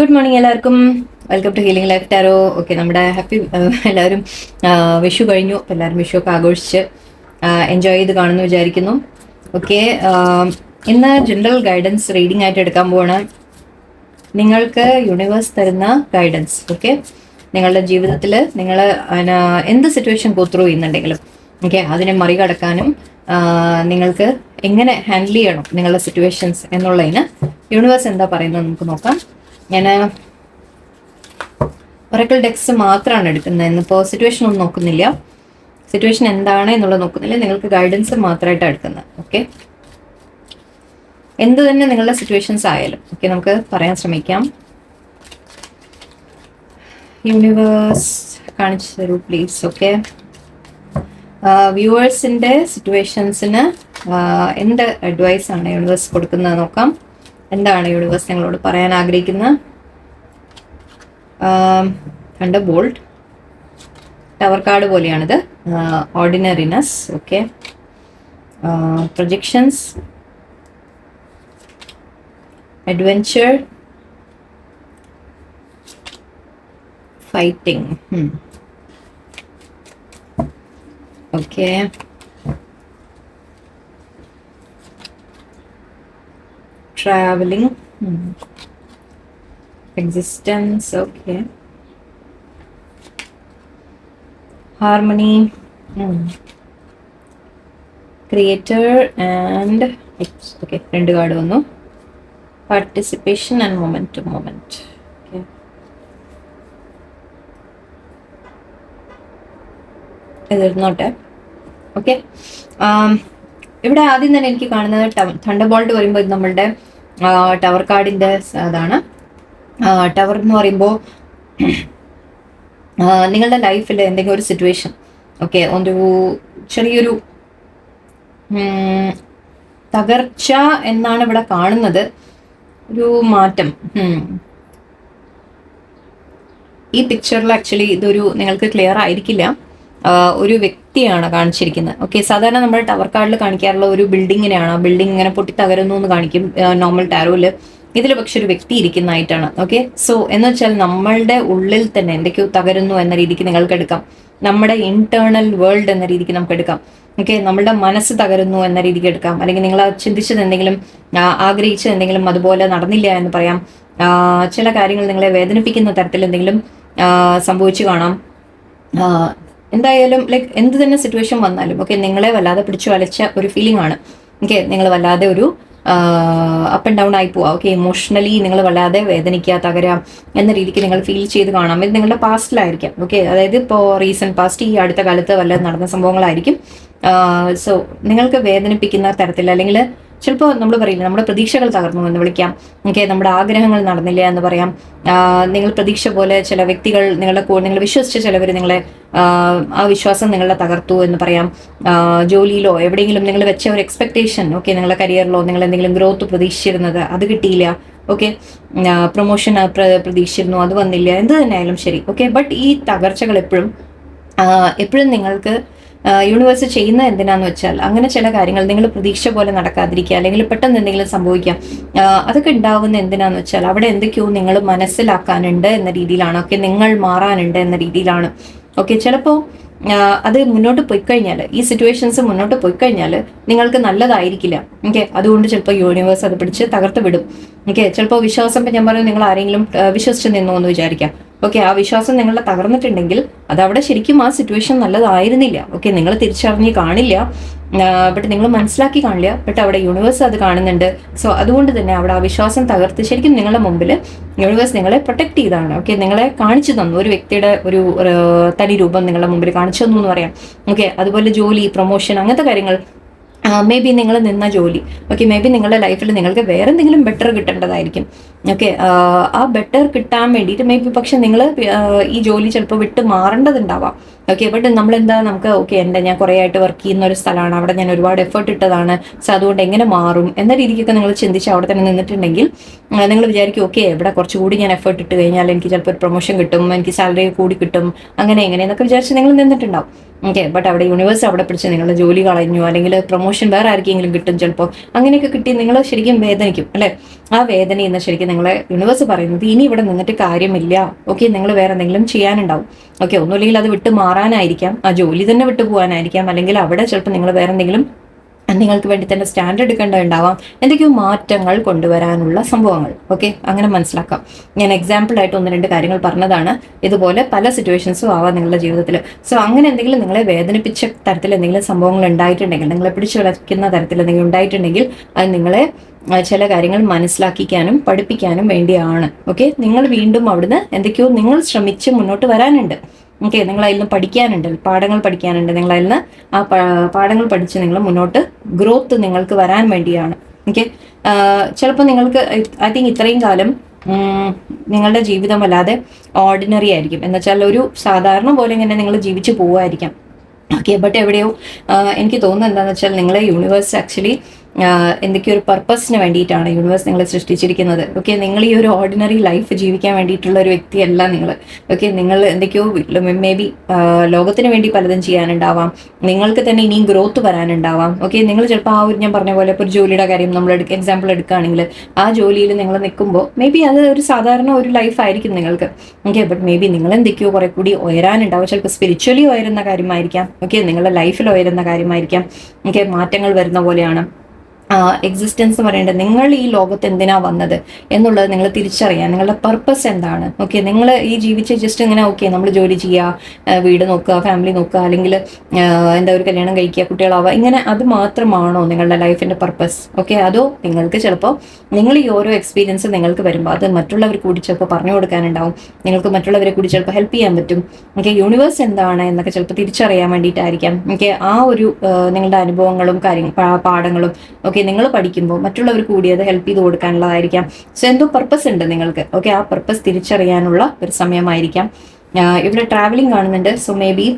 Good morning എല്ലാവർക്കും. Welcome to healing life tarot. Okay, നമ്മുടെ happy എല്ലാവരും വിഷു കഴിഞ്ഞു. അപ്പോൾ എല്ലാവരും വിഷു ഒക്കെ ആഘോഷിച്ച് എൻജോയ് ചെയ്ത് കാണുമെന്ന് വിചാരിക്കുന്നു. ഓക്കെ, ഇന്ന് ജനറൽ ഗൈഡൻസ് റീഡിംഗ് ആയിട്ട് എടുക്കാൻ പോവാണ്. നിങ്ങൾക്ക് യൂണിവേഴ്സ് തരുന്ന ഗൈഡൻസ്. ഓക്കെ, നിങ്ങളുടെ ജീവിതത്തിൽ നിങ്ങൾ എന്ത് സിറ്റുവേഷൻ ഗോ ത്രൂ ചെയ്യുന്നുണ്ടെങ്കിലും ഓക്കെ, അതിനെ മറികടക്കാനും നിങ്ങൾക്ക് എങ്ങനെ ഹാൻഡിൽ ചെയ്യണം നിങ്ങളുടെ സിറ്റുവേഷൻസ് എന്നുള്ളതിന് യൂണിവേഴ്സ് എന്താ പറയുന്നത് നമുക്ക് നോക്കാം. ഞാൻ ഒറക്കിൾ ഡെക്സ് മാത്രമാണ് എടുക്കുന്നത്. ഇന്നിപ്പോൾ സിറ്റുവേഷൻ ഒന്നും നോക്കുന്നില്ല, സിറ്റുവേഷൻ എന്താണ് എന്നുള്ളത് നോക്കുന്നില്ല, നിങ്ങൾക്ക് ഗൈഡൻസ് മാത്രമായിട്ടാണ് എടുക്കുന്നത്. ഓക്കെ, എന്ത് തന്നെ നിങ്ങളുടെ സിറ്റുവേഷൻസ് ആയാലും ഓക്കെ, നമുക്ക് പറയാൻ ശ്രമിക്കാം. യൂണിവേഴ്സ് കാണിച്ചു തരൂ പ്ലീസ്. ഓക്കെ, വ്യൂവേഴ്സിൻ്റെ സിറ്റുവേഷൻസിന് എന്ത് അഡ്വൈസ് ആണ് യൂണിവേഴ്സ് കൊടുക്കുന്നത് നോക്കാം. എന്താണ് യൂണിവേഴ്സ് നിങ്ങളോട് പറയാൻ ആഗ്രഹിക്കുന്നത്? തണ്ടർബോൾട്ട്, ടവർ കാർഡ് പോലെയാണിത്. Ordinariness, okay, projections, adventure, fighting. Okay, traveling, existence, okay, harmony, creator and okay, rendu card vannu, participation and moment, okay, is not a okay. ഇവിടെ ആദ്യം തന്നെ എനിക്ക് കാണുന്നത് തണ്ടർബോൾട്ട് വരുമ്പോൾ ഇത് നമ്മളുടെ ടവർ കാർഡിൻ്റെ അതാണ്. ടവർ എന്ന് പറയുമ്പോൾ നിങ്ങളുടെ ലൈഫിൽ എന്തെങ്കിലും ഒരു സിറ്റുവേഷൻ ഓക്കെ, ഒരു ചെറിയൊരു തകർച്ച എന്നാണ് ഇവിടെ കാണുന്നത്, ഒരു മാറ്റം. ഈ പിക്ചറിൽ ആക്ച്വലി ഇതൊരു നിങ്ങൾക്ക് ക്ലിയർ ആയിരിക്കില്ല, ഒരു വ്യക്തിയാണ് കാണിച്ചിരിക്കുന്നത്. ഓക്കെ, സാധാരണ നമ്മൾ ടവർ കാർഡിൽ കാണിക്കാറുള്ള ഒരു ബിൽഡിങ്ങിനെയാണ്, ആ ബിൽഡിംഗ് ഇങ്ങനെ പൊട്ടി തകരുന്നു എന്ന് കാണിക്കും നോർമൽ ടാരോയിൽ. ഇതിൽ പക്ഷെ ഒരു വ്യക്തി ഇരിക്കുന്നതായിട്ടാണ്. ഓക്കെ, സോ എന്ന് വെച്ചാൽ നമ്മളുടെ ഉള്ളിൽ തന്നെ എന്തൊക്കെയോ തകരുന്നു എന്ന രീതിക്ക് നിങ്ങൾക്ക് എടുക്കാം, നമ്മുടെ ഇന്റേണൽ വേൾഡ് എന്ന രീതിക്ക് നമുക്ക് എടുക്കാം. ഓക്കെ, നമ്മളുടെ മനസ്സ് തകരുന്നു എന്ന രീതിക്ക് എടുക്കാം, അല്ലെങ്കിൽ നിങ്ങൾ ചിന്തിച്ചത് എന്തെങ്കിലും, ആഗ്രഹിച്ചത് എന്തെങ്കിലും അതുപോലെ നടന്നില്ല എന്ന് പറയാം. ചില കാര്യങ്ങൾ നിങ്ങളെ വേദനിപ്പിക്കുന്ന തരത്തിൽ എന്തെങ്കിലും സംഭവിച്ചു കാണാം. എന്തായാലും ലൈക്ക് എന്ത് തന്നെ സിറ്റുവേഷൻ വന്നാലും ഓക്കെ, നിങ്ങളെ വല്ലാതെ പിടിച്ചു വലച്ച ഒരു ഫീലിംഗ് ആണ്. ഓക്കെ, നിങ്ങൾ വല്ലാതെ ഒരു അപ്പ് ആൻഡ് ഡൗൺ ആയി പോവാം. ഓക്കെ, ഇമോഷണലി നിങ്ങൾ വല്ലാതെ വേദനിക്കുക, തകരാം എന്ന രീതിക്ക് നിങ്ങൾ ഫീൽ ചെയ്ത് കാണാം. ഇത് നിങ്ങളുടെ പാസ്റ്റിലായിരിക്കാം. ഓക്കെ, അതായത് ഇപ്പോൾ റീസെന്റ് പാസ്റ്റ്, ഈ അടുത്ത കാലത്ത് വല്ലതും നടന്ന സംഭവങ്ങളായിരിക്കും. സോ നിങ്ങൾക്ക് വേദനിപ്പിക്കുന്ന തരത്തിൽ, അല്ലെങ്കിൽ ചിലപ്പോൾ നമ്മൾ പറയില്ല നമ്മുടെ പ്രതീക്ഷകൾ തകർന്നു എന്ന് വിളിക്കാം. ഓക്കെ, നമ്മുടെ ആഗ്രഹങ്ങൾ നടന്നില്ല എന്ന് പറയാം. നിങ്ങൾ പ്രതീക്ഷ പോലെ ചില വ്യക്തികൾ നിങ്ങൾ വിശ്വസിച്ച ചിലവർ നിങ്ങളെ ആ വിശ്വാസം നിങ്ങളെ തകർത്തു എന്ന് പറയാം. ജോലിയിലോ എവിടെയെങ്കിലും നിങ്ങൾ വെച്ച ഒരു എക്സ്പെക്ടേഷൻ, ഓക്കെ, നിങ്ങളുടെ കരിയറിലോ നിങ്ങൾ എന്തെങ്കിലും ഗ്രോത്ത് പ്രതീക്ഷിച്ചിരുന്നത് അത് കിട്ടിയില്ല. ഓക്കെ, പ്രൊമോഷൻ പ്രതീക്ഷിച്ചിരുന്നു, അത് വന്നില്ല, എന്ത് തന്നെ ആയാലും ശരി. ഓക്കെ, ബട്ട് ഈ തകർച്ചകൾ എപ്പോഴും നിങ്ങൾക്ക് യൂണിവേഴ്സ് ചെയ്യുന്നത് എന്തിനാന്ന് വെച്ചാൽ, അങ്ങനെ ചില കാര്യങ്ങൾ നിങ്ങൾ പ്രതീക്ഷ പോലെ നടക്കാതിരിക്കുക, അല്ലെങ്കിൽ പെട്ടെന്ന് എന്തെങ്കിലും സംഭവിക്കാം, അതൊക്കെ ഉണ്ടാവുന്ന എന്തിനാന്ന് വെച്ചാൽ അവിടെ എന്തൊക്കെയോ നിങ്ങൾ മനസ്സിലാക്കാനുണ്ട് എന്ന രീതിയിലാണ്. ഓക്കെ, നിങ്ങൾ മാറാനുണ്ട് എന്ന രീതിയിലാണ്. ഓക്കെ, ചിലപ്പോൾ അത് മുന്നോട്ട് പോയി കഴിഞ്ഞാൽ, ഈ സിറ്റുവേഷൻസ് മുന്നോട്ട് പോയി കഴിഞ്ഞാൽ നിങ്ങൾക്ക് നല്ലതായിരിക്കില്ല. ഓക്കെ, അതുകൊണ്ട് ചിലപ്പോൾ യൂണിവേഴ്സ് അത് പിടിച്ച് തകർത്ത് വിടും. ഓക്കെ, ചിലപ്പോൾ വിശ്വാസം, ഇപ്പം ഞാൻ പറഞ്ഞു നിങ്ങൾ ആരെങ്കിലും വിശ്വസിച്ച് നിന്നു എന്ന് വിചാരിക്കാം. ഓക്കെ, ആ വിശ്വാസം നിങ്ങളെ തകർന്നിട്ടുണ്ടെങ്കിൽ അതവിടെ ശരിക്കും ആ സിറ്റുവേഷൻ നല്ലതായിരുന്നില്ല. ഓക്കെ, നിങ്ങൾ തിരിച്ചറിഞ്ഞ് കാണില്ല, ബട്ട് നിങ്ങൾ മനസ്സിലാക്കി കാണില്ല, ബട്ട് അവിടെ യൂണിവേഴ്സ് അത് കാണുന്നുണ്ട്. സോ അതുകൊണ്ട് തന്നെ അവിടെ ആ വിശ്വാസം തകർത്ത് ശരിക്കും നിങ്ങളുടെ മുമ്പിൽ യൂണിവേഴ്സ് നിങ്ങളെ പ്രൊട്ടക്ട് ചെയ്താണ്. ഓക്കെ, നിങ്ങളെ കാണിച്ചു തന്നു, ഒരു വ്യക്തിയുടെ ഒരു തനി രൂപം നിങ്ങളുടെ മുമ്പിൽ കാണിച്ചു തന്നു എന്ന് പറയാം. ഓക്കെ, അതുപോലെ ജോലി, പ്രൊമോഷൻ, അങ്ങനത്തെ കാര്യങ്ങൾ, മേ ബി നിങ്ങൾ നിന്ന ജോലി, ഓക്കെ, മേ ബി നിങ്ങളുടെ ലൈഫിൽ നിങ്ങൾക്ക് വേറെ എന്തെങ്കിലും ബെറ്റർ കിട്ടേണ്ടതായിരിക്കും. ഓക്കെ, ആ ബെറ്റർ കിട്ടാൻ വേണ്ടിയിട്ട് മേ ബി പക്ഷെ നിങ്ങൾ ഈ ജോലി ചിലപ്പോൾ വിട്ട് മാറേണ്ടതുണ്ടാവാം. ഓക്കെ. ബട്ട് നമ്മളെന്താ നമുക്ക് ഓക്കെ ഞാൻ കുറേ ആയിട്ട് വർക്ക് ചെയ്യുന്ന ഒരു സ്ഥലമാണ്, അവിടെ ഞാൻ ഒരുപാട് എഫേർട്ട് ഇട്ടതാണ്, സോ അതുകൊണ്ട് എങ്ങനെ മാറും എന്ന രീതിക്കൊക്കെ നിങ്ങൾ ചിന്തിച്ച് അവിടെ തന്നെ നിന്നിട്ടുണ്ടെങ്കിൽ നിങ്ങൾ വിചാരിക്കും ഓക്കെ ഇവിടെ കുറച്ചുകൂടി ഞാൻ എഫേർട്ട് ഇട്ട് കഴിഞ്ഞാൽ എനിക്ക് ചിലപ്പോൾ ഒരു പ്രൊമോഷൻ കിട്ടും, എനിക്ക് സാലറി കൂടി കിട്ടും, അങ്ങനെ എങ്ങനെയെന്നൊക്കെ വിചാരിച്ച് നിങ്ങൾ നിന്നിട്ടുണ്ടാവും. ഓക്കെ. ബട്ട് അവിടെ യൂണിവേഴ്സ് അവിടെ പിടിച്ച് നിങ്ങളുടെ ജോലി കളഞ്ഞു, അല്ലെങ്കിൽ പ്രൊമോഷൻ വേറെ ആർക്കെങ്കിലും കിട്ടും ചിലപ്പോൾ, അങ്ങനെയൊക്കെ കിട്ടി നിങ്ങൾ ശരിക്കും വേദനിക്കും അല്ലേ? ആ വേദനയിൽ നിന്ന് ശരിക്കും നിങ്ങളെ യൂണിവേഴ്സ് പറയുന്നത് ഇനി ഇവിടെ നിന്നിട്ട് കാര്യമില്ല, ഓക്കെ, നിങ്ങൾ വേറെ എന്തെങ്കിലും ചെയ്യാനുണ്ടാവും. ഓക്കെ. ഒന്നുമില്ലെങ്കിൽ അത് വിട്ട് മാറാനായിരിക്കാം, ആ ജോലി തന്നെ വിട്ടു പോകാനായിരിക്കാം, അല്ലെങ്കിൽ അവിടെ ചിലപ്പോൾ നിങ്ങൾ വേറെ എന്തെങ്കിലും നിങ്ങൾക്ക് വേണ്ടി തന്നെ സ്റ്റാൻഡ് എടുക്കേണ്ടതുണ്ടാവാം, എന്തൊക്കെയോ മാറ്റങ്ങൾ കൊണ്ടുവരാനുള്ള സംഭവങ്ങൾ. ഓക്കെ, അങ്ങനെ മനസ്സിലാക്കാം. ഞാൻ എക്സാമ്പിൾ ആയിട്ട് 1-2 കാര്യങ്ങൾ പറഞ്ഞതാണ്. ഇതുപോലെ പല സിറ്റുവേഷൻസും ആവാം നിങ്ങളുടെ ജീവിതത്തിൽ. സോ അങ്ങനെ എന്തെങ്കിലും നിങ്ങളെ വേദനിപ്പിച്ച തരത്തിൽ എന്തെങ്കിലും സംഭവങ്ങൾ ഉണ്ടായിട്ടുണ്ടെങ്കിൽ, നിങ്ങളെ പിടിച്ചു കളയ്ക്കുന്ന തരത്തിൽ എന്തെങ്കിലും ഉണ്ടായിട്ടുണ്ടെങ്കിൽ, അത് നിങ്ങളെ ചില കാര്യങ്ങൾ മനസ്സിലാക്കിക്കാനും പഠിപ്പിക്കാനും വേണ്ടിയാണ്. ഓക്കെ. നിങ്ങൾ വീണ്ടും അവിടുന്ന് എന്തൊക്കെയോ നിങ്ങൾ ശ്രമിച്ച് മുന്നോട്ട് വരാനുണ്ട്. ഓക്കെ. നിങ്ങൾ അതിൽ നിന്ന് പഠിക്കാനുണ്ട്, പാഠങ്ങൾ പഠിക്കാനുണ്ട്. നിങ്ങൾ അതിൽ നിന്ന് ആ പാഠങ്ങൾ പഠിച്ച് നിങ്ങൾ മുന്നോട്ട് ഗ്രോത്ത് നിങ്ങൾക്ക് വരാൻ വേണ്ടിയാണ്. ഓക്കെ. ചിലപ്പോൾ നിങ്ങൾക്ക് ഐ തിങ്ക് ഇത്രയും കാലം നിങ്ങളുടെ ജീവിതം വല്ലാതെ ഓർഡിനറി ആയിരിക്കും, എന്നുവെച്ചാൽ ഒരു സാധാരണ പോലെ ഇങ്ങനെ നിങ്ങൾ ജീവിച്ചു പോവുമായിരിക്കാം. ഓക്കെ. ബട്ട് എവിടെയോ എനിക്ക് തോന്നുന്നത് എന്താണെന്ന് വെച്ചാൽ നിങ്ങളെ യൂണിവേഴ്സ് ആക്ച്വലി എന്തൊക്കെയോ ഒരു പർപ്പസിന് വേണ്ടിയിട്ടാണ് യൂണിവേഴ്സ് നിങ്ങളെ സൃഷ്ടിച്ചിരിക്കുന്നത്. ഓക്കെ. നിങ്ങൾ ഈ ഒരു ഓർഡിനറി ലൈഫ് ജീവിക്കാൻ വേണ്ടിയിട്ടുള്ള ഒരു വ്യക്തിയല്ല നിങ്ങൾ. ഓക്കെ. നിങ്ങൾ എന്തൊക്കെയോ മേ ബി ലോകത്തിന് വേണ്ടി പലതും ചെയ്യാനുണ്ടാവാം, നിങ്ങൾക്ക് തന്നെ ഇനിയും ഗ്രോത്ത് വരാനുണ്ടാവാം. ഓക്കെ. നിങ്ങൾ ചിലപ്പോൾ ആ ഒരു ഞാൻ പറഞ്ഞ പോലെ ഇപ്പോൾ ഒരു ജോലിയുടെ കാര്യം നമ്മൾ എക്സാമ്പിൾ എടുക്കുകയാണെങ്കിൽ, ആ ജോലിയിൽ നിങ്ങൾ നിൽക്കുമ്പോൾ മേ ബി അത് ഒരു സാധാരണ ഒരു ലൈഫ് ആയിരിക്കും നിങ്ങൾക്ക്. ഓക്കെ. ബട്ട് മേ ബി നിങ്ങൾ എന്തൊക്കെയോ കുറെ കൂടി ഉയരാനുണ്ടാവും, ചിലപ്പോൾ സ്പിരിച്വലി ഉയരുന്ന കാര്യമായിരിക്കാം. ഓക്കെ. നിങ്ങളുടെ ലൈഫിൽ ഉയരുന്ന കാര്യമായിരിക്കാം. ഓക്കെ. മാറ്റങ്ങൾ വരുന്ന പോലെയാണ്. എക്സിസ്റ്റൻസ് പറയേണ്ടത് നിങ്ങൾ ഈ ലോകത്ത് എന്തിനാ വന്നത് എന്നുള്ളത് നിങ്ങൾ തിരിച്ചറിയാൻ, നിങ്ങളുടെ പർപ്പസ് എന്താണ്. ഓക്കെ. നിങ്ങൾ ഈ ജീവിച്ച് ജസ്റ്റ് ഇങ്ങനെ ഓക്കെ നമ്മൾ ജോലി ചെയ്യുക, വീട് നോക്കുക, ഫാമിലി നോക്കുക, അല്ലെങ്കിൽ എന്താ ഒരു കല്യാണം കഴിക്കുക, കുട്ടികളാവുക, ഇങ്ങനെ അത് മാത്രമാണോ നിങ്ങളുടെ ലൈഫിന്റെ പർപ്പസ്? ഓക്കെ. അതോ നിങ്ങൾക്ക് ചിലപ്പോൾ നിങ്ങൾ ഈ ഓരോ എക്സ്പീരിയൻസ് നിങ്ങൾക്ക് വരുമ്പോൾ അത് മറ്റുള്ളവർ കൂടി ചിലപ്പോൾ പറഞ്ഞു കൊടുക്കാനുണ്ടാവും, നിങ്ങൾക്ക് മറ്റുള്ളവരെ കൂടി ചിലപ്പോൾ ഹെൽപ്പ് ചെയ്യാൻ പറ്റും. ഓക്കെ. യൂണിവേഴ്സ് എന്താണ് എന്നൊക്കെ ചിലപ്പോൾ തിരിച്ചറിയാൻ വേണ്ടിയിട്ടായിരിക്കാം. ഓക്കെ. ആ ഒരു നിങ്ങളുടെ അനുഭവങ്ങളും പാഠങ്ങളും ഓക്കെ നിങ്ങൾ പഠിക്കുമ്പോൾ മറ്റുള്ളവർ കൂടി അത് ഹെൽപ്പ് ചെയ്ത് കൊടുക്കാനുള്ളതായിരിക്കാം. സോ എന്തോ പർപ്പസ് ഉണ്ട് നിങ്ങൾക്ക്. ഓക്കെ. ആ പർപ്പസ് തിരിച്ചറിയാനുള്ള ഒരു സമയമായിരിക്കാം. ഇവിടെ ട്രാവലിംഗ് കാണുന്നുണ്ട്. സോ മേ ബി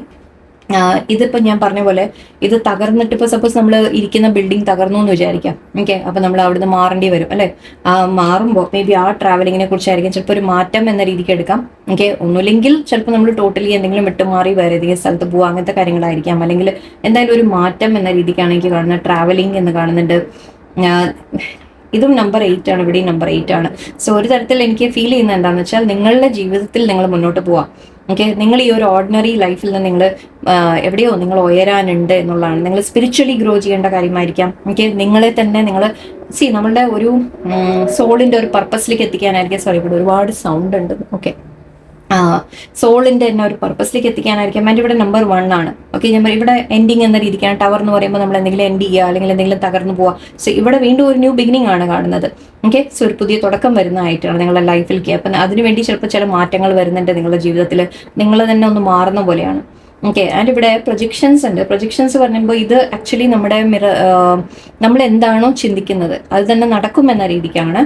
ഇതിപ്പോൾ ഞാൻ പറഞ്ഞ പോലെ ഇത് തകർന്നിട്ട് ഇപ്പോൾ സപ്പോസ് നമ്മൾ ഇരിക്കുന്ന ബിൽഡിംഗ് തകർന്നു എന്ന് വിചാരിക്കാം. ഓക്കെ. അപ്പോൾ നമ്മൾ അവിടുന്ന് മാറേണ്ടി വരും അല്ലേ? മാറുമ്പോൾ മേ ബി ആ ട്രാവലിങ്ങിനെ കുറിച്ചായിരിക്കും ചിലപ്പോൾ ഒരു മാറ്റം എന്ന രീതിക്ക് എടുക്കാം. ഓക്കെ. ഒന്നുമില്ലെങ്കിൽ ചിലപ്പോൾ നമ്മൾ ടോട്ടലി എന്തെങ്കിലും വിട്ടുമാറി വേറെ ഏതെങ്കിലും സ്ഥലത്ത് പോകുക, അങ്ങനത്തെ കാര്യങ്ങളായിരിക്കാം. അല്ലെങ്കിൽ എന്തായാലും ഒരു മാറ്റം എന്ന രീതിക്കാണ് എനിക്ക് കാണുന്നത്. ട്രാവലിംഗ് എന്ന് കാണുന്നുണ്ട്. ഇതും നമ്പർ 8 ആണ്, ഇവിടെയും നമ്പർ 8 ആണ്. സോ ഒരു തരത്തിൽ എനിക്ക് ഫീൽ ചെയ്യുന്നത് എന്താണെന്ന് വെച്ചാൽ നിങ്ങളുടെ ജീവിതത്തിൽ നിങ്ങൾ മുന്നോട്ട് പോവാം. ഓക്കെ. നിങ്ങൾ ഈ ഒരു ഓർഡിനറി ലൈഫിൽ നിന്ന് നിങ്ങൾ എവിടെയോ നിങ്ങൾ ഉയരാനുണ്ട് എന്നുള്ളതാണ്. നിങ്ങൾ സ്പിരിച്വലി ഗ്രോ ചെയ്യേണ്ട കാര്യമായിരിക്കാം. ഓക്കെ. നിങ്ങളെ തന്നെ നിങ്ങൾ നമ്മളുടെ ഒരു സോളിൻ്റെ ഒരു പർപ്പസിലേക്ക് എത്തിക്കാനായിരിക്കും. സോറി, ഇവിടെ ഒരുപാട് സൗണ്ട് ഉണ്ട്. ഓക്കെ. സോളിൻ്റെ തന്നെ ഒരു പർപ്പസിലേക്ക് എത്തിക്കാനായിരിക്കും. ആൻഡ് ഇവിടെ നമ്പർ 1 ആണ്. ഓക്കെ. ഞാൻ ഇവിടെ എൻഡിങ് എന്ന രീതിക്കാണ്. ടവർ എന്ന് പറയുമ്പോൾ നമ്മൾ എന്തെങ്കിലും എൻഡ് ചെയ്യുക, അല്ലെങ്കിൽ എന്തെങ്കിലും തകർന്നു പോവുക. സോ ഇവിടെ വീണ്ടും ഒരു ന്യൂ ബിഗിനിങ് ആണ് കാണുന്നത്. ഓക്കെ. സോ ഒരു പുതിയ തുടക്കം വരുന്നതായിട്ടാണ് നിങ്ങളുടെ ലൈഫിലേക്ക്. അപ്പം അതിനുവേണ്ടി ചിലപ്പോൾ ചില മാറ്റങ്ങൾ വരുന്നുണ്ട് നിങ്ങളുടെ ജീവിതത്തിൽ. നിങ്ങൾ തന്നെ ഒന്ന് മാറുന്ന പോലെയാണ്. ഓക്കെ. ആൻഡ് ഇവിടെ പ്രൊജക്ഷൻസ് ഉണ്ട്. പ്രൊജക്ഷൻസ് പറയുമ്പോൾ ഇത് ആക്ച്വലി നമ്മുടെ നമ്മൾ എന്താണോ ചിന്തിക്കുന്നത് അത് തന്നെ നടക്കുമെന്ന രീതിക്കാണ്.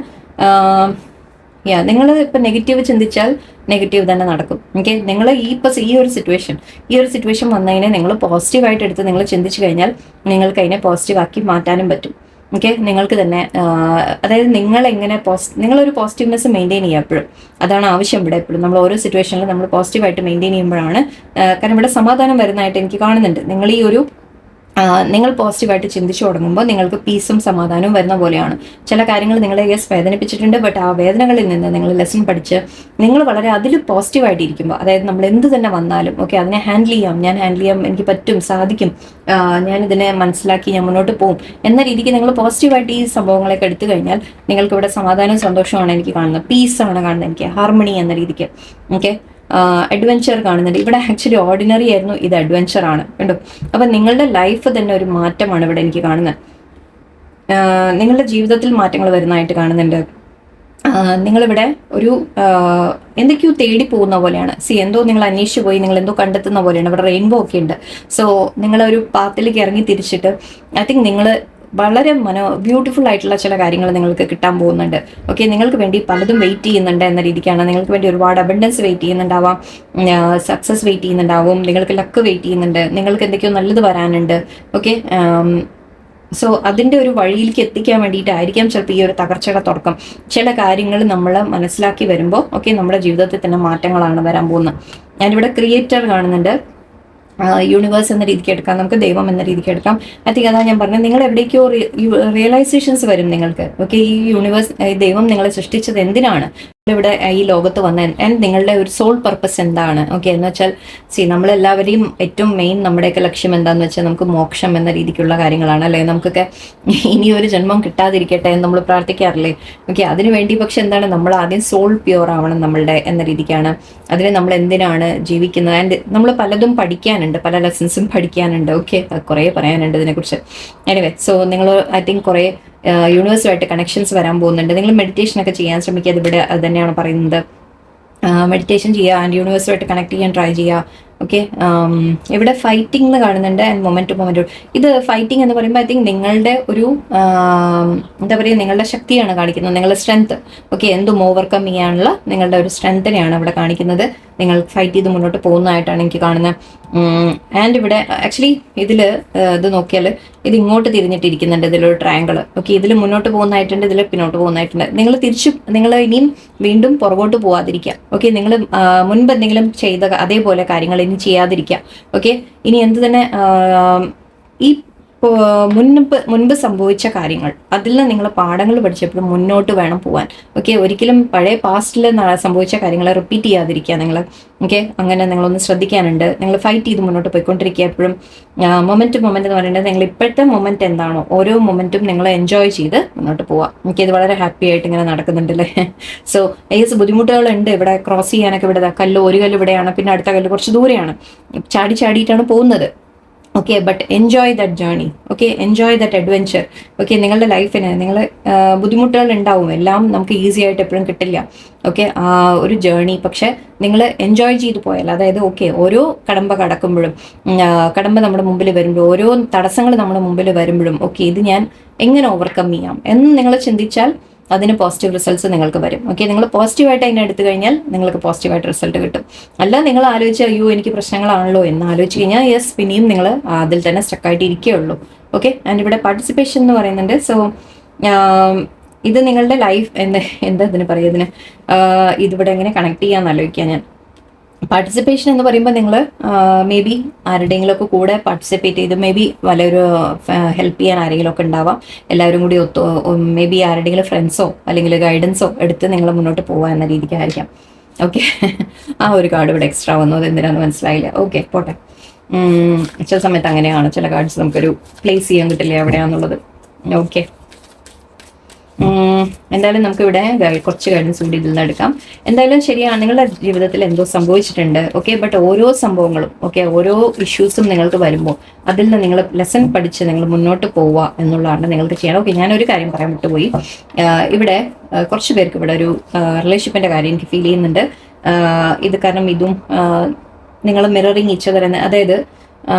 നിങ്ങൾ ഇപ്പം നെഗറ്റീവ് ചിന്തിച്ചാൽ നെഗറ്റീവ് തന്നെ നടക്കും. ഓക്കെ. നിങ്ങൾ ഈ ഒരു സിറ്റുവേഷൻ വന്നതിനെ നിങ്ങൾ പോസിറ്റീവായിട്ട് എടുത്ത് നിങ്ങൾ ചിന്തിച്ചു കഴിഞ്ഞാൽ നിങ്ങൾക്ക് അതിനെ പോസിറ്റീവ് ആക്കി മാറ്റാനും പറ്റും. ഓക്കെ. നിങ്ങൾക്ക് തന്നെ അതായത് നിങ്ങളൊരു പോസിറ്റീവ്നെസ് മെയിൻറ്റെയിൻ ചെയ്യുക എപ്പോഴും. അതാണ് ആവശ്യം ഇവിടെ എപ്പോഴും. നമ്മൾ ഓരോ സിറ്റുവേഷനിലും നമ്മൾ പോസിറ്റീവായിട്ട് മെയിൻറ്റെയിൻ ചെയ്യുമ്പോഴാണ്, കാരണം ഇവിടെ സമാധാനം വരുന്നതായിട്ട് എനിക്ക് കാണുന്നുണ്ട്. നിങ്ങൾ പോസിറ്റീവായിട്ട് ചിന്തിച്ചു തുടങ്ങുമ്പോൾ നിങ്ങൾക്ക് പീസും സമാധാനവും വരുന്ന പോലെയാണ്. ചില കാര്യങ്ങൾ നിങ്ങളെ വേദനിപ്പിച്ചിട്ടുണ്ട്, ബട്ട് ആ വേദനകളിൽ നിന്ന് നിങ്ങൾ ലെസൺ പഠിച്ച് നിങ്ങൾ വളരെ അതിൽ പോസിറ്റീവായിട്ട് ഇരിക്കുമ്പോൾ, അതായത് നമ്മൾ എന്ത് തന്നെ വന്നാലും ഓക്കെ അതിനെ ഹാൻഡിൽ ചെയ്യാം, എനിക്ക് പറ്റും, സാധിക്കും, ഞാനിതിനെ മനസ്സിലാക്കി ഞാൻ മുന്നോട്ട് പോകും എന്ന രീതിക്ക് നിങ്ങൾ പോസിറ്റീവായിട്ട് ഈ സംഭവങ്ങളൊക്കെ എടുത്തു കഴിഞ്ഞാൽ നിങ്ങൾക്ക് ഇവിടെ സമാധാനവും സന്തോഷമാണ് എനിക്ക് കാണുന്നത്. പീസാണ് കാണുന്നത് എനിക്ക്, ഹാർമണി എന്ന രീതിക്ക്. ഓക്കെ. അഡ്വെഞ്ചർ കാണുന്നുണ്ട്. ഇവിടെ ആക്ച്വലി ഓർഡിനറി ആയിരുന്നു, ഇത് അഡ്വെഞ്ചർ ആണ്. കണ്ടോ? അപ്പം നിങ്ങളുടെ ലൈഫ് തന്നെ ഒരു മാറ്റമാണ് ഇവിടെ എനിക്ക് കാണുന്നത്. നിങ്ങളുടെ ജീവിതത്തിൽ മാറ്റങ്ങൾ വരുന്നതായിട്ട് കാണുന്നുണ്ട്. നിങ്ങളിവിടെ ഒരു എന്തൊക്കെയോ തേടി പോകുന്ന പോലെയാണ്. എന്തോ നിങ്ങൾ അന്വേഷിച്ചു പോയി, നിങ്ങൾ എന്തോ കണ്ടെത്തുന്ന പോലെയാണ്. ഇവിടെ റെയിൻബോ ഒക്കെ ഉണ്ട്. സോ നിങ്ങളൊരു പാത്തിലേക്ക് ഇറങ്ങി തിരിച്ചിട്ട് ഐ തിങ്ക് നിങ്ങൾ വളരെ ബ്യൂട്ടിഫുൾ ആയിട്ടുള്ള ചില കാര്യങ്ങൾ നിങ്ങൾക്ക് കിട്ടാൻ പോകുന്നുണ്ട്. ഓക്കെ, നിങ്ങൾക്ക് വേണ്ടി പലതും വെയിറ്റ് ചെയ്യുന്നുണ്ട് എന്ന രീതിക്കാണ്. നിങ്ങൾക്ക് വേണ്ടി ഒരുപാട് അബണ്ടൻസ് വെയിറ്റ് ചെയ്യുന്നുണ്ടാവാം, സക്സസ് വെയിറ്റ് ചെയ്യുന്നുണ്ടാവും, നിങ്ങൾക്ക് ലക്ക് വെയിറ്റ് ചെയ്യുന്നുണ്ട്, നിങ്ങൾക്ക് എന്തൊക്കെയോ നല്ലത് വരാനുണ്ട്. ഓക്കെ, സോ അതിൻ്റെ ഒരു വഴിയിലേക്ക് എത്തിക്കാൻ വേണ്ടിയിട്ടായിരിക്കാം ചിലപ്പോൾ ഈ ഒരു തകർച്ചയുടെ തുടക്കം. ചില കാര്യങ്ങൾ നമ്മൾ മനസ്സിലാക്കി വരുമ്പോൾ ഓക്കെ, നമ്മുടെ ജീവിതത്തിൽ തന്നെ മാറ്റങ്ങളാണ് വരാൻ പോകുന്നത്. ഞാനിവിടെ ക്രിയേറ്റർ കാണുന്നുണ്ട്, യൂണിവേഴ്സ് എന്ന രീതിക്ക് എടുക്കാം, നമുക്ക് ദൈവം എന്ന രീതിക്ക് എടുക്കാം. ഐ തിങ്ക് അതാണ് ഞാൻ പറഞ്ഞത്, നിങ്ങൾ എവിടേക്കോ റിയലൈസേഷൻസ് വരും നിങ്ങൾക്ക്. ഓക്കെ, ഈ യൂണിവേഴ്സ്, ദൈവം നിങ്ങളെ സൃഷ്ടിച്ചത് എന്തിനാണ്, ഇവിടെ ഈ ലോകത്ത് വന്ന ആൻഡ് നിങ്ങളുടെ ഒരു സോൾ പർപ്പസ് എന്താണ്. ഓക്കെ, എന്ന് വെച്ചാൽ നമ്മളെല്ലാവരെയും ഏറ്റവും മെയിൻ നമ്മുടെയൊക്കെ ലക്ഷ്യം എന്താണെന്ന് വെച്ചാൽ നമുക്ക് മോക്ഷം എന്ന രീതിക്കുള്ള കാര്യങ്ങളാണ് അല്ലേ. നമുക്കൊക്കെ ഇനി ഒരു ജന്മം കിട്ടാതിരിക്കട്ടെ എന്ന് നമ്മൾ പ്രാർത്ഥിക്കാറില്ലേ. ഓക്കെ, അതിനു വേണ്ടി പക്ഷെ എന്താണ്, നമ്മൾ ആദ്യം സോൾ പ്യുവർ ആവണം നമ്മളുടെ എന്ന രീതിക്കാണ്. അതിന് നമ്മൾ എന്തിനാണ് ജീവിക്കുന്നത്, ആൻഡ് നമ്മൾ പലതും പഠിക്കാനുണ്ട്, പല ലെസൺസും പഠിക്കാനുണ്ട്. ഓക്കെ, കുറേ പറയാനുണ്ട് ഇതിനെക്കുറിച്ച്. എനിവേ, സോ നിങ്ങൾ ഐ തിങ്ക് കുറേ യൂണിവേഴ്സുമായിട്ട് കണക്ഷൻസ് വരാൻ പോകുന്നുണ്ട്. നിങ്ങൾ മെഡിറ്റേഷൻ ഒക്കെ ചെയ്യാൻ ശ്രമിക്കുക, അതിവിടെ അത് തന്നെയാണ് പറയുന്നത്. മെഡിറ്റേഷൻ ചെയ്യുക ആൻഡ് യൂണിവേഴ്സുമായിട്ട് കണക്ട് ചെയ്യാൻ ട്രൈ ചെയ്യുക. ഓക്കെ, ഇവിടെ ഫൈറ്റിംഗ് എന്ന് കാണുന്നുണ്ട് ആൻഡ് മൊമെന്റ് ടു മൊമെന്റ്. ഇത് ഫൈറ്റിംഗ് എന്ന് പറയുമ്പോൾ ഐ തിങ്ക് നിങ്ങളുടെ ഒരു എന്താ പറയുക, നിങ്ങളുടെ ശക്തിയാണ് കാണിക്കുന്നത്, നിങ്ങളുടെ സ്ട്രെങ്ത്. ഓക്കെ, എന്തും ഓവർകം ചെയ്യാനുള്ള നിങ്ങളുടെ ഒരു സ്ട്രെങ്ത്തിനെയാണ് ഇവിടെ കാണിക്കുന്നത്. നിങ്ങൾ ഫൈറ്റ് ചെയ്ത് മുന്നോട്ട് പോകുന്നതായിട്ടാണ് എനിക്ക് കാണുന്നത്. ആൻഡ് ഇവിടെ ആക്ച്വലി ഇതിൽ ഇത് നോക്കിയാൽ ഇത് ഇങ്ങോട്ട് തിരിഞ്ഞിട്ടിരിക്കുന്നുണ്ട്, ഇതിലൊരു ട്രയാങ്കിൾ. ഓക്കെ, ഇതിൽ മുന്നോട്ട് പോകുന്നതായിട്ടുണ്ട്, ഇതിൽ പിന്നോട്ട് പോകുന്നതായിട്ടുണ്ട്. നിങ്ങൾ ഇനിയും വീണ്ടും പുറകോട്ട് പോവാതിരിക്കുക. ഓക്കെ, നിങ്ങൾ മുൻപ് എന്തെങ്കിലും ചെയ്ത അതേപോലെ കാര്യങ്ങൾ ഇനി ചെയ്യാതിരിക്കുക. ഓക്കെ, ഇനി എന്ത് തന്നെ ഈ മുൻപ് സംഭവിച്ച കാര്യങ്ങൾ അതിൽ നിന്ന് നിങ്ങൾ പാഠങ്ങൾ പഠിച്ചപ്പോഴും മുന്നോട്ട് വേണം പോകാൻ. ഓക്കെ, ഒരിക്കലും പഴയ പാസ്റ്റിൽ സംഭവിച്ച കാര്യങ്ങളെ റിപ്പീറ്റ് ചെയ്യാതിരിക്കുക നിങ്ങൾ. ഓക്കെ, അങ്ങനെ നിങ്ങളൊന്ന് ശ്രദ്ധിക്കാനുണ്ട്. നിങ്ങൾ ഫൈറ്റ് ചെയ്ത് മുന്നോട്ട് പോയിക്കൊണ്ടിരിക്കുക എപ്പോഴും. മൊമെന്റ് എന്ന് പറയുന്നത് നിങ്ങൾ ഇപ്പോഴത്തെ മൊമെന്റ് എന്താണോ ഓരോ മൊമെന്റും നിങ്ങൾ എൻജോയ് ചെയ്ത് മുന്നോട്ട് പോവാം. ഓക്കെ, ഇത് വളരെ ഹാപ്പി ആയിട്ട് ഇങ്ങനെ നടക്കുന്നുണ്ടല്ലേ. സോ ബുദ്ധിമുട്ടുകളുണ്ട് ഇവിടെ ക്രോസ് ചെയ്യാനൊക്കെ. ഇവിടെ കല്ല്, ഒരു കല്ല് ഇവിടെയാണ്, പിന്നെ അടുത്ത കല്ല് കുറച്ച് ദൂരെയാണ്, ചാടിയിട്ടാണ് പോകുന്നത്. Okay, but enjoy that journey. Okay, enjoy that adventure. Okay, നിങ്ങളുടെ ലൈഫിന് നിങ്ങൾ ബുദ്ധിമുട്ടുകൾ ഉണ്ടാവും, എല്ലാം നമുക്ക് ഈസി ആയിട്ട് എപ്പോഴും കിട്ടില്ല. ഓക്കെ, ഒരു ജേർണി പക്ഷെ നിങ്ങൾ എൻജോയ് ചെയ്തു പോയാൽ, അതായത് ഓക്കെ, ഓരോ കടമ്പ കടക്കുമ്പോഴും, കടമ്പ നമ്മുടെ മുമ്പിൽ വരുമ്പോഴും, ഓരോ തടസ്സങ്ങൾ നമ്മുടെ മുമ്പിൽ വരുമ്പോഴും ഓക്കെ, ഇത് ഞാൻ എങ്ങനെ ഓവർകം ചെയ്യാം എന്ന് നിങ്ങൾ ചിന്തിച്ചാൽ അതിന് പോസിറ്റീവ് റിസൾട്ട്സ് നിങ്ങൾക്ക് വരും. ഓക്കെ, നിങ്ങൾ പോസിറ്റീവായിട്ട് അതിനെ എടുത്തു കഴിഞ്ഞാൽ നിങ്ങൾക്ക് പോസിറ്റീവായിട്ട് റിസൾട്ട് കിട്ടും. അല്ല നിങ്ങൾ ആലോചിച്ച് അയ്യോ എനിക്ക് പ്രശ്നങ്ങളാണല്ലോ എന്ന് ആലോചിച്ച് കഴിഞ്ഞാൽ യെസ്, പിന്നെയും നിങ്ങൾ അതിൽ തന്നെ സ്റ്റക്കായിട്ട് ഇരിക്കുകയുള്ളൂ. ഓക്കെ, ആൻഡ് ഇവിടെ പാർട്ടിസിപ്പേഷൻ എന്ന് പറയുന്നുണ്ട്. സോ ഇത് നിങ്ങളുടെ ലൈഫ് എന്താ ഇതിന് പറയുക, ഇതിന് ഇതിവിടെ എങ്ങനെ കണക്ട് ചെയ്യാമെന്ന് ആലോചിക്കുക ഞാൻ. പാർട്ടിസിപ്പേഷൻ എന്ന് പറയുമ്പോൾ നിങ്ങൾ മേ ബി ആരുടെയെങ്കിലുമൊക്കെ കൂടെ പാർട്ടിസിപ്പേറ്റ് ചെയ്ത് മേ ബി വല്ലൊരു ഹെൽപ്പ് ചെയ്യാൻ ആരെങ്കിലുമൊക്കെ ഉണ്ടാവാം. എല്ലാവരും കൂടി മേ ബി ആരുടെയെങ്കിലും ഫ്രണ്ട്സോ അല്ലെങ്കിൽ ഗൈഡൻസോ എടുത്ത് നിങ്ങൾ മുന്നോട്ട് പോവുക എന്ന രീതിക്കായിരിക്കാം. ഓക്കെ, ആ ഒരു കാർഡ് ഇവിടെ എക്സ്ട്രാ വന്നു, അത് എന്തിനാണെന്ന് മനസ്സിലായില്ല. ഓക്കെ, പോട്ടെ. ചില സമയത്ത് അങ്ങനെയാണ്, ചില കാർഡ്സ് നമുക്കൊരു പ്ലേസ് ചെയ്യാൻ കിട്ടില്ല എവിടെയാണെന്നുള്ളത്. ഓക്കെ, എന്തായാലും നമുക്കിവിടെ കുറച്ച് ഗൈഡൻസ് കൂടി ഇതിൽ നിന്ന് എടുക്കാം. എന്തായാലും ശരിയാണ്, നിങ്ങളുടെ ജീവിതത്തിൽ എന്തോ സംഭവിച്ചിട്ടുണ്ട്. ഓക്കെ, ബട്ട് ഓരോ സംഭവങ്ങളും ഓക്കെ, ഓരോ ഇഷ്യൂസും നിങ്ങൾക്ക് വരുമ്പോൾ അതിൽ നിന്ന് നിങ്ങൾ ലെസൺ പഠിച്ച് നിങ്ങൾ മുന്നോട്ട് പോവുക എന്നുള്ളതാണ് നിങ്ങൾക്ക് ചെയ്യണം. ഓക്കെ, ഞാനൊരു കാര്യം പറയാൻ വിട്ടുപോയി. ഇവിടെ കുറച്ച് പേർക്ക് ഇവിടെ ഒരു റിലേഷൻഷിപ്പിന്റെ കാര്യം എനിക്ക് ഫീൽ ചെയ്യുന്നുണ്ട്. ഇത് കാരണം ഇതും നിങ്ങൾ മിററിങ് ഈച്ച് അതർ എന്ന്, അതായത്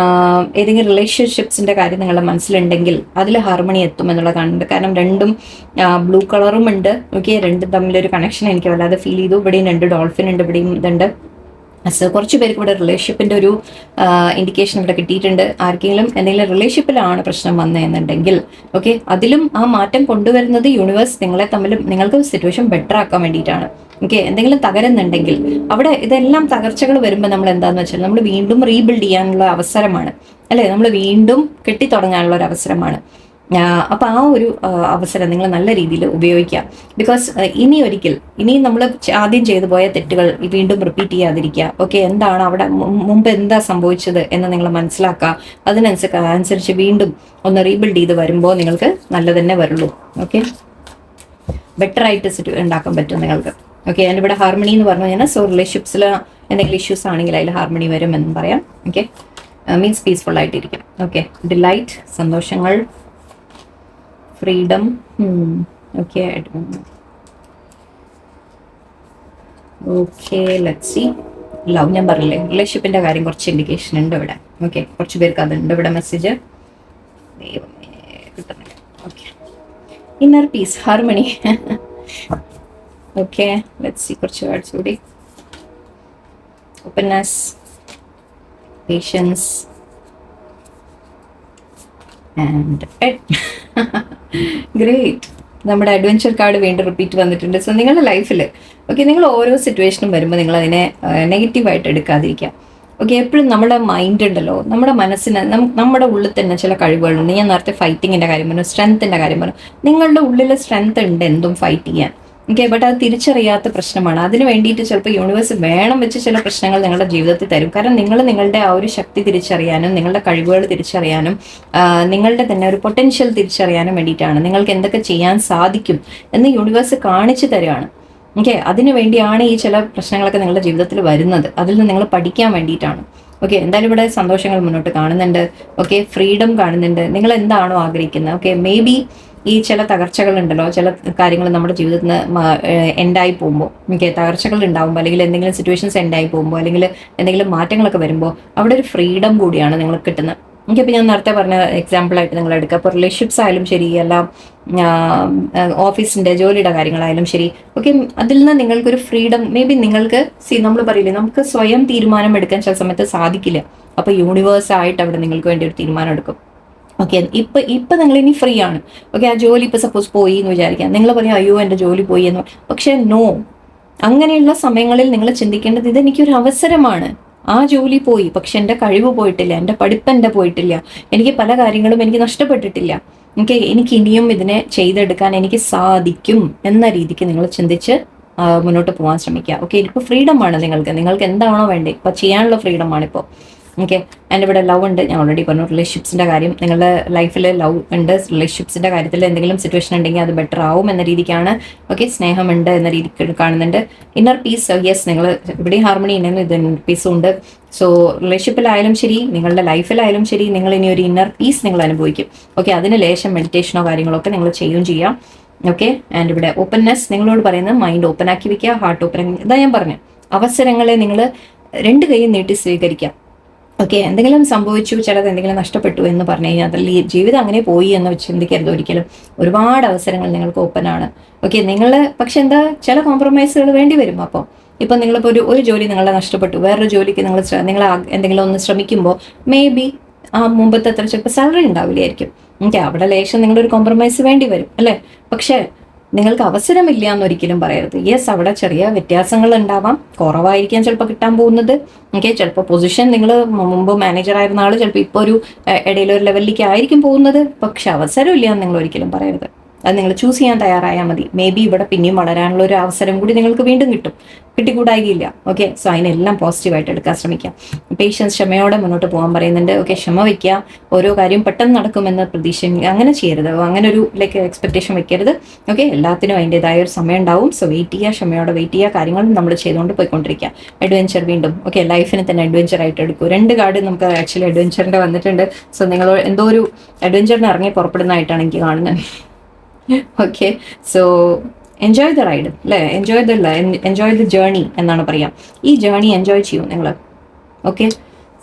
ഏതെങ്കിലും റിലേഷൻഷിപ്സിന്റെ കാര്യം നിങ്ങളുടെ മനസ്സിലുണ്ടെങ്കിൽ അതിൽ ഹാർമണി എത്തും എന്നുള്ള കാണുന്നുണ്ട്. കാരണം രണ്ടും ബ്ലൂ കളറും ഉണ്ട്. ഓക്കെ, രണ്ടും തമ്മിലൊരു കണക്ഷൻ എനിക്ക് വല്ലാതെ ഫീൽ ചെയ്തു. ഇവിടെയും 2 ഡോൾഫിൻ ഉണ്ട്, ഇവിടെയും ഇതുണ്ട്. സോ കുറച്ച് പേർക്ക് ഇവിടെ റിലേഷൻഷിപ്പിന്റെ ഒരു ഇൻഡിക്കേഷൻ ഇവിടെ കിട്ടിയിട്ടുണ്ട്. ആർക്കെങ്കിലും എന്തെങ്കിലും റിലേഷൻഷിപ്പിലാണ് പ്രശ്നം വന്നതെന്നുണ്ടെങ്കിൽ ഓക്കെ, അതിലും ആ മാറ്റം കൊണ്ടുവരുന്നത് യൂണിവേഴ്സ് നിങ്ങൾക്ക് സിറ്റുവേഷൻ ബെറ്റർ ആക്കാൻ വേണ്ടിയിട്ടാണ്. ഓക്കെ, എന്തെങ്കിലും തകരുന്നുണ്ടെങ്കിൽ അവിടെ ഇതെല്ലാം തകർച്ചകൾ വരുമ്പോൾ നമ്മൾ എന്താണെന്ന് വെച്ചാൽ നമ്മൾ വീണ്ടും റീബിൽഡ് ചെയ്യാനുള്ള അവസരമാണ് അല്ലേ, നമ്മൾ വീണ്ടും കെട്ടിത്തുടങ്ങാനുള്ള ഒരു അവസരമാണ്. അപ്പോൾ ആ ഒരു അവസരം നിങ്ങൾ നല്ല രീതിയിൽ ഉപയോഗിക്കുക. ബിക്കോസ് ഇനി നമ്മൾ ആദ്യം ചെയ്തു പോയ തെറ്റുകൾ വീണ്ടും റിപ്പീറ്റ് ചെയ്യാതിരിക്കുക. ഓക്കെ, എന്താണ് അവിടെ മുമ്പ് എന്താ സംഭവിച്ചത് എന്ന് നിങ്ങൾ മനസ്സിലാക്കുക. അതിനനുസരിച്ച് വീണ്ടും ഒന്ന് റീബിൽഡ് ചെയ്ത് വരുമ്പോൾ നിങ്ങൾക്ക് നല്ല തന്നെ വരുള്ളൂ. ഓക്കെ, ബെറ്റർ ആയിട്ട് ഉണ്ടാക്കാൻ പറ്റും നിങ്ങൾക്ക്. ഓക്കെ, ആൻഡ് ഇവിടെ ഹാർമണി എന്ന് പറഞ്ഞു കഴിഞ്ഞാൽ സോ റിലേഷൻഷിപ്സിൽ എന്തെങ്കിലും ഇഷ്യൂസ് ആണെങ്കിൽ അതിൽ ഹാർമണി വരും എന്ന് പറയാം. ഓക്കെ, മീൻസ് പീസ്ഫുൾ ആയിട്ടിരിക്കും. ഓക്കെ, ഡിലൈറ്റ്, സന്തോഷങ്ങൾ, freedom. Okay, okay, let's see. Love ഞാൻ പറഞ്ഞില്ലേ, റിലേഷൻഷിപ്പിന്റെ കാര്യം കുറച്ച് ഇൻഡിക്കേഷൻ ഉണ്ട് ഇവിടെ. ഓക്കെ, കുറച്ച് പേർക്ക് അതുണ്ട് ഇവിടെ മെസ്സേജ്. ദൈവമേ കിട്ടുന്നില്ല. Okay, inner peace, harmony. Okay, let's see കുറച്ച് വേർഡ്സ് കൂടി. Openness, patience and great. നമ്മുടെ അഡ്വഞ്ചർ കാർഡ് വീണ്ടും റിപ്പീറ്റ് വന്നിട്ടുണ്ട്. സോ നിങ്ങളുടെ ലൈഫിൽ ഓക്കെ, നിങ്ങൾ ഓരോ സിറ്റുവേഷനും വരുമ്പോൾ നിങ്ങൾ അതിനെ നെഗറ്റീവായിട്ട് എടുക്കാതിരിക്കുക. ഓക്കെ, എപ്പോഴും നമ്മുടെ മൈൻഡ് ഉണ്ടല്ലോ, നമ്മുടെ മനസ്സിന് നമ്മുടെ ഉള്ളിൽ തന്നെ ചില കഴിവുകളുണ്ട്. ഞാൻ നേരത്തെ ഫൈറ്റിങ്ങിൻ്റെ കാര്യം പറഞ്ഞു, സ്ട്രെങ്ത്തിൻ്റെ കാര്യം പറഞ്ഞു. നിങ്ങളുടെ ഉള്ളിൽ സ്ട്രെങ്ത് ഉണ്ട് എന്തും ഫൈറ്റ് ചെയ്യാൻ. ഓക്കെ, ബട്ട് അത് തിരിച്ചറിയാത്ത പ്രശ്നമാണ്. അതിന് വേണ്ടിയിട്ട് ചിലപ്പോൾ യൂണിവേഴ്സ് വേണം വെച്ച് ചില പ്രശ്നങ്ങൾ നിങ്ങളുടെ ജീവിതത്തിൽ തരും. കാരണം നിങ്ങൾ നിങ്ങളുടെ ആ ഒരു ശക്തി തിരിച്ചറിയാനും നിങ്ങളുടെ കഴിവുകൾ തിരിച്ചറിയാനും നിങ്ങളുടെ തന്നെ ഒരു പൊട്ടൻഷ്യൽ തിരിച്ചറിയാനും വേണ്ടിയിട്ടാണ്. നിങ്ങൾക്ക് എന്തൊക്കെ ചെയ്യാൻ സാധിക്കും എന്ന് യൂണിവേഴ്സ് കാണിച്ചു തരികയാണ്. ഓക്കെ, അതിനു വേണ്ടിയാണ് ഈ ചില പ്രശ്നങ്ങളൊക്കെ നിങ്ങളുടെ ജീവിതത്തിൽ വരുന്നത്. അതിൽ നിന്ന് നിങ്ങൾ പഠിക്കാൻ വേണ്ടിയിട്ടാണ്. ഓക്കെ, എന്തായാലും ഇവിടെ സന്തോഷങ്ങൾ മുന്നോട്ട് കാണുന്നുണ്ട്. ഓക്കെ, ഫ്രീഡം കാണുന്നുണ്ട്. നിങ്ങൾ എന്താണോ ആഗ്രഹിക്കുന്നത്. ഓക്കെ, മേ ബി ഈ ചില തകർച്ചകളുണ്ടല്ലോ, ചില കാര്യങ്ങൾ നമ്മുടെ ജീവിതത്തിൽ നിന്ന് എൻഡായി പോകുമ്പോൾ, ഓക്കെ, തകർച്ചകൾ ഉണ്ടാകുമ്പോൾ, അല്ലെങ്കിൽ എന്തെങ്കിലും സിറ്റുവേഷൻസ് എൻഡായി പോകുമ്പോൾ, അല്ലെങ്കിൽ എന്തെങ്കിലും മാറ്റങ്ങളൊക്കെ വരുമ്പോൾ അവിടെ ഒരു ഫ്രീഡം കൂടിയാണ് നിങ്ങൾക്ക് കിട്ടുന്നത്. ഓക്കെ, ഇപ്പോൾ ഞാൻ നേരത്തെ പറഞ്ഞ എക്സാമ്പിളായിട്ട് നിങ്ങൾ എടുക്കുക. അപ്പോൾ റിലേഷൻഷിപ്സ് ആയാലും ശരി, എല്ലാം ഓഫീസിൻ്റെ ജോലിയുടെ കാര്യങ്ങളായാലും ശരി. ഓക്കെ, അതിൽ നിന്ന് നിങ്ങൾക്കൊരു ഫ്രീഡം, മേ ബി നിങ്ങൾക്ക് നമ്മൾ പറയില്ലേ, നമുക്ക് സ്വയം തീരുമാനം എടുക്കാൻ ചില സമയത്ത് സാധിക്കില്ല. അപ്പോൾ യൂണിവേഴ്സായിട്ട് അവിടെ നിങ്ങൾക്ക് വേണ്ടി ഒരു തീരുമാനം എടുക്കും. ഓക്കെ, ഇപ്പം നിങ്ങൾ ഇനി ഫ്രീ ആണ്. ഓക്കെ, ആ ജോലി ഇപ്പോൾ സപ്പോസ് പോയി എന്ന് വിചാരിക്കാം. നിങ്ങൾ പറയും അയ്യോ എൻ്റെ ജോലി പോയി എന്ന്. പക്ഷേ നോ, അങ്ങനെയുള്ള സമയങ്ങളിൽ നിങ്ങൾ ചിന്തിക്കേണ്ടത് ഇതെനിക്കൊരു അവസരമാണ്. ആ ജോലി പോയി, പക്ഷെ എൻ്റെ കഴിവ് പോയിട്ടില്ല, എൻ്റെ പഠിപ്പ് എൻ്റെ പോയിട്ടില്ല, എനിക്ക് പല കാര്യങ്ങളും എനിക്ക് നഷ്ടപ്പെട്ടിട്ടില്ല. എനിക്ക് ഇനിയും ഇതിനെ ചെയ്തെടുക്കാൻ എനിക്ക് സാധിക്കും എന്ന രീതിക്ക് നിങ്ങൾ ചിന്തിച്ച് മുന്നോട്ട് പോകാൻ ശ്രമിക്കുക. ഓക്കെ, ഇപ്പോൾ ഫ്രീഡമാണ് നിങ്ങൾക്ക് എന്താണോ വേണ്ടത് ഇപ്പോൾ ചെയ്യാനുള്ള ഫ്രീഡമാണ് ഇപ്പോൾ. ഓക്കെ, ആൻഡ് ഇവിടെ ലവ് ഉണ്ട്. ഞാൻ ഓൾറെഡി പറഞ്ഞു റിലേഷൻഷിപ്സിൻ്റെ കാര്യം. നിങ്ങളുടെ ലൈഫിൽ ലവ് ഉണ്ട്. റിലേഷൻഷിപ്സിൻ്റെ കാര്യത്തിൽ എന്തെങ്കിലും സിറ്റുവേഷൻ ഉണ്ടെങ്കിൽ അത് ബെറ്റർ ആവും എന്ന രീതിക്കാണ്. ഓക്കെ, സ്നേഹമുണ്ട് എന്ന രീതിക്ക് കാണുന്നുണ്ട്. ഇന്നർ പീസ്, യെസ്, നിങ്ങൾ ഇവിടെ ഹാർമണി ഉണ്ടെങ്കിൽ ഇത് ഇന്നർ പീസും ഉണ്ട്. സോ റിലേഷൻഷിപ്പിലായാലും ശരി, നിങ്ങളുടെ ലൈഫിലായാലും ശരി, നിങ്ങൾ ഇനി ഒരു ഇന്നർ പീസ് നിങ്ങൾ അനുഭവിക്കും. ഓക്കെ, അതിന് ലേശം മെഡിറ്റേഷനോ കാര്യങ്ങളൊക്കെ നിങ്ങൾ ചെയ്യുകയും ചെയ്യാം. ഓക്കെ, ആൻഡ് ഇവിടെ ഓപ്പൺനെസ്, നിങ്ങളോട് പറയുന്നത് മൈൻഡ് ഓപ്പൺ ആക്കി വെക്കുക, ഹാർട്ട് ഓപ്പൺ. ഇതാ ഞാൻ പറഞ്ഞു, അവസരങ്ങളെ നിങ്ങൾ 2 കൈയും നീട്ടി സ്വീകരിക്കാം. ഓക്കെ, എന്തെങ്കിലും സംഭവിച്ചു, ചിലത് എന്തെങ്കിലും നഷ്ടപ്പെട്ടു എന്ന് പറഞ്ഞു കഴിഞ്ഞാൽ അതിൽ ഈ ജീവിതം അങ്ങനെ പോയി എന്ന് ചിന്തിക്കരുത് ഒരിക്കലും. ഒരുപാട് അവസരങ്ങൾ നിങ്ങൾക്ക് ഓപ്പൺ ആണ്. ഓക്കെ, നിങ്ങൾ പക്ഷെ എന്താ ചില കോംപ്രമൈസുകൾ വേണ്ടി വരും. അപ്പോൾ ഇപ്പം നിങ്ങളിപ്പോൾ ഒരു ജോലി നിങ്ങളെ നഷ്ടപ്പെട്ടു, വേറൊരു ജോലിക്ക് നിങ്ങൾ എന്തെങ്കിലും ഒന്ന് ശ്രമിക്കുമ്പോൾ മേ ബി ആ മുമ്പത്തെ അത്ര ചിലപ്പോൾ സാലറി ഉണ്ടാവില്ലായിരിക്കും. ഓക്കെ, അവിടെ ലേശം നിങ്ങളൊരു കോംപ്രമൈസ് വേണ്ടി വരും അല്ലേ. പക്ഷേ നിങ്ങൾക്ക് അവസരമില്ല എന്നൊരിക്കലും പറയരുത്. യെസ്, അവിടെ ചെറിയ വ്യത്യാസങ്ങൾ ഉണ്ടാവാം, കുറവായിരിക്കാം ചിലപ്പോൾ കിട്ടാൻ പോകുന്നത്. ഓക്കെ, ചിലപ്പോൾ പൊസിഷൻ നിങ്ങൾ മുമ്പ് മാനേജർ ആയിരുന്ന ആൾ ചിലപ്പോൾ ഇപ്പോൾ ഒരു ഇടയിലൊരു ലെവലിലേക്ക് ആയിരിക്കും പോകുന്നത്. പക്ഷെ അവസരമില്ല എന്ന് നിങ്ങൾ ഒരിക്കലും പറയരുത്. അത് നിങ്ങൾ ചൂസ് ചെയ്യാൻ തയ്യാറായാൽ മതി. മേ ബി ഇവിടെ പിന്നെയും വളരാനുള്ള ഒരു അവസരം കൂടി നിങ്ങൾക്ക് വീണ്ടും കിട്ടിക്കൂടായില്ല. ഓക്കെ, സോ അതിനെല്ലാം പോസിറ്റീവായിട്ട് എടുക്കാൻ ശ്രമിക്കാം. പേഷ്യൻസ്, ക്ഷമയോടെ മുന്നോട്ട് പോകാൻ പറയുന്നുണ്ട്. ഓക്കെ, ക്ഷമ വയ്ക്കുക. ഓരോ കാര്യം പെട്ടെന്ന് നടക്കുമെന്ന് പ്രതീക്ഷ അങ്ങനെ ചെയ്യരുത്. അങ്ങനെ ഒരു എക്സ്പെക്ടേഷൻ വെക്കരുത്. ഓക്കെ, എല്ലാത്തിനും അതിൻ്റെതായ ഒരു സമയം ഉണ്ടാവും. സോ വെയിറ്റ് ചെയ്യുക, ക്ഷമയോടെ വെയിറ്റ് ചെയ്യുക. കാര്യങ്ങൾ നമ്മൾ ചെയ്തുകൊണ്ട് പോയിക്കൊണ്ടിരിക്കുക. അഡ്വഞ്ചർ വീണ്ടും ഓക്കെ, ലൈഫിനെ തന്നെ അഡ്വഞ്ചർ ആയിട്ട് എടുക്കൂ. 2 കാർഡ് നമുക്ക് ആക്ച്വലി അഡ്വഞ്ചറിൻ്റെ വന്നിട്ടുണ്ട്. സോ നിങ്ങൾ എന്തോ ഒരു അഡ്വഞ്ചറിന് ഇറങ്ങി പുറപ്പെടുന്നതായിട്ടാണ് എനിക്ക് കാണുന്നത്. Okay, so enjoy the ride അല്ലേ, എൻജോയ് ദ ജേർണി എന്നാണ് പറയാം. ഈ ജേർണി എൻജോയ് ചെയ്യും നിങ്ങൾ. ഓക്കെ,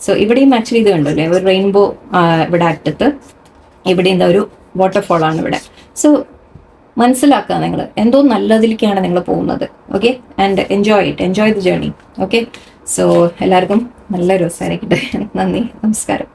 സോ ഇവിടെയും ആക്ച്വലി ഇത് കണ്ടല്ലേ, ഒരു റെയിൻബോ ഇവിടെ അറ്റത്ത്, ഇവിടെ എന്താ ഒരു വാട്ടർഫോൾ ആണ് ഇവിടെ. സോ മനസ്സിലാക്കുക, നിങ്ങൾ എന്തോ നല്ലതിലേക്കാണ് നിങ്ങൾ പോകുന്നത്. Okay, and enjoy the journey. Okay, so എല്ലാവർക്കും നല്ലൊരു ദിവസമായിരിക്കട്ടെ. നന്ദി, നമസ്കാരം.